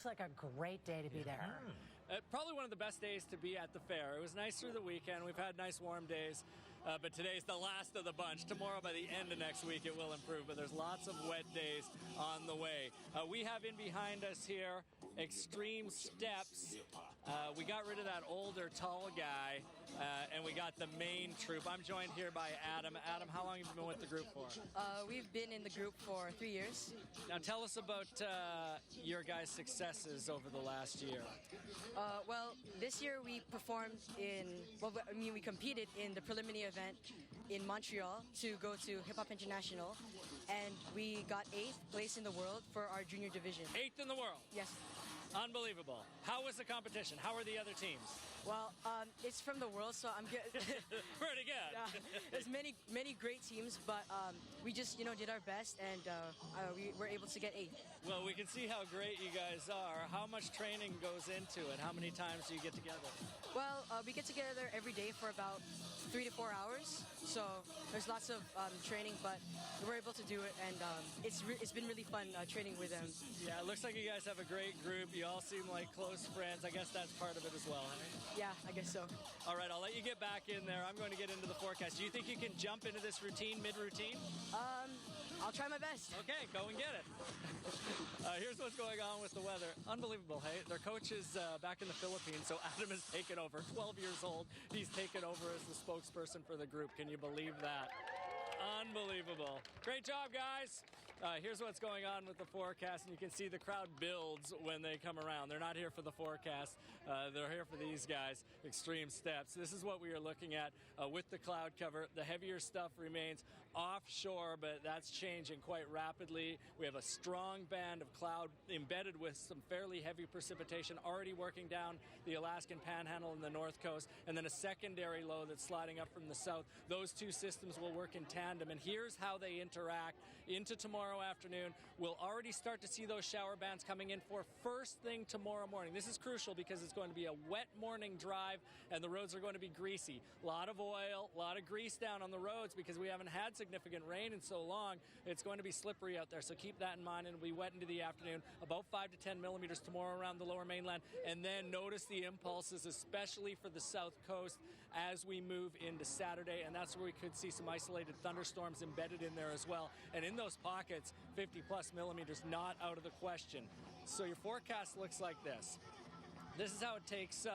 like a great day to be there. Probably one of the best days to be at the fair. It was nice through the weekend. We've had nice warm days, but today's the last of the bunch. Tomorrow, by the end of next week, it will improve, but there's lots of wet days on the way. We have in behind us here Xtreme Stepz. We got rid of that older, tall guy, and we got the main troop. I'm joined here by Adam. Adam, how long have you been with the group for? We've been in the group for 3 years. Now tell us about your guys' successes over the last year. Well, this year we performed we competed in the preliminary event in Montreal to go to Hip Hop International, and we got 8th place in the world for our junior division. 8th in the world? Yes. Unbelievable. How was the competition? How were the other teams? Well, it's from the world, so I'm good. Pretty good. There's many great teams, but we just did our best, and we were able to get 8th. Well, we can see how great you guys are. How much training goes into it? How many times do you get together? Well, we get together every day for about 3 to 4 hours, so there's lots of training, but we're able to do it, and it's been really fun training with them. Yeah, it looks like you guys have a great group. You all seem like close friends. I guess that's part of it as well, right? Yeah, I guess so. All right, I'll let you get back in there. I'm going to get into the forecast. Do you think you can jump into this routine, mid-routine? I'll try my best. Okay, go and get it. Here's what's going on with the weather. Unbelievable, hey? Their coach is back in the Philippines, so Adam has taken over. 12 years old. He's taken over as the spokesperson for the group. Can you believe that? Unbelievable. Great job, guys. Here's what's going on with the forecast, and you can see the crowd builds when they come around. They're not here for the forecast. They're here for these guys, Xtreme Stepz. This is what we are looking at with the cloud cover. The heavier stuff remains offshore, but that's changing quite rapidly. We have a strong band of cloud embedded with some fairly heavy precipitation already working down the Alaskan Panhandle and the North Coast, and then a secondary low that's sliding up from the south. Those two systems will work in tandem, and here's how they interact into tomorrow afternoon. We'll already start to see those shower bands coming in for first thing tomorrow morning. This is crucial because it's going to be a wet morning drive, and the roads are going to be greasy. A lot of oil, a lot of grease down on the roads because we haven't had significant rain in so long. It's going to be slippery out there, so keep that in mind, and it'll be wet into the afternoon. About 5 to 10 millimeters tomorrow around the lower mainland, and then notice the impulses, especially for the south coast as we move into Saturday, and that's where we could see some isolated thunderstorms embedded in there as well. And in those pockets, 50+ millimeters, not out of the question. So your forecast looks like this. This is how it takes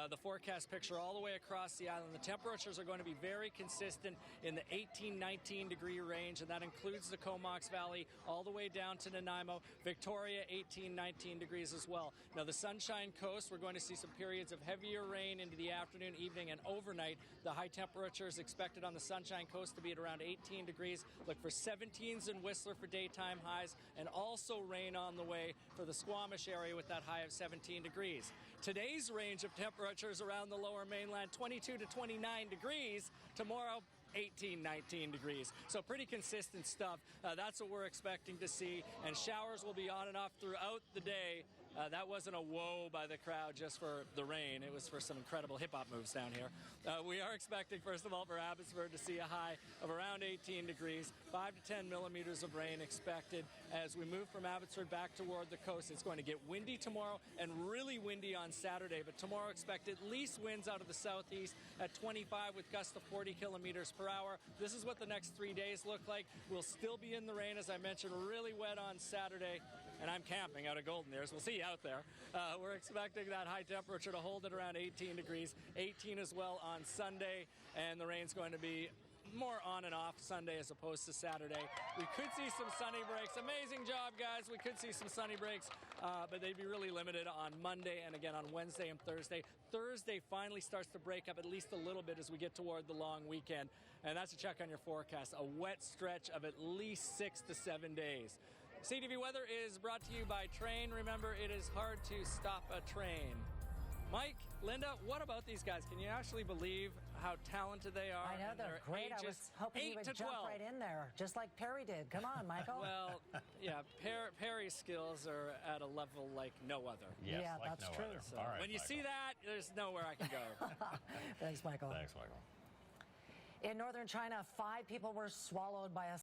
the forecast picture all the way across the island. The temperatures are going to be very consistent in the 18-19 degree range, and that includes the Comox Valley all the way down to Nanaimo. Victoria, 18-19 degrees as well. Now, the Sunshine Coast, we're going to see some periods of heavier rain into the afternoon, evening, and overnight. The high temperatures expected on the Sunshine Coast to be at around 18 degrees. Look for 17s in Whistler for daytime highs, and also rain on the way for the Squamish area with that high of 17 degrees. Today's range of temperatures around the lower mainland, 22 to 29 degrees. Tomorrow, 18-19 degrees. So pretty consistent stuff. That's what we're expecting to see. And showers will be on and off throughout the day. That wasn't a whoa by the crowd just for the rain. It was for some incredible hip-hop moves down here. We are expecting, first of all, for Abbotsford to see a high of around 18 degrees, 5 to 10 millimeters of rain expected. As we move from Abbotsford back toward the coast, it's going to get windy tomorrow and really windy on Saturday. But tomorrow expect at least winds out of the southeast at 25 with gusts of 40 kilometers per hour. This is what the next 3 days look like. We'll still be in the rain, as I mentioned, really wet on Saturday. And I'm camping out of Golden Ears. We'll see you out there. We're expecting that high temperature to hold at around 18 degrees, 18 as well on Sunday, and the rain's going to be more on and off Sunday as opposed to Saturday. We could see some sunny breaks. Amazing job, guys. We could see some sunny breaks, but they'd be really limited on Monday and again on Wednesday and Thursday. Thursday finally starts to break up at least a little bit as we get toward the long weekend, and that's a check on your forecast. A wet stretch of at least 6 to 7 days. CTV Weather is brought to you by Train. Remember, it is hard to stop a train. Mike, Linda, what about these guys? Can you actually believe how talented they are? I know, they're great. I was hoping you would jump right in there, just like Perry did. Come on, Michael. Well, yeah, Perry's skills are at a level like no other. Yes, yeah, like that's no true. other. So All right, when you see that, there's nowhere I can go. Thanks, Michael. Thanks, Michael. In northern China, 5 people were swallowed by a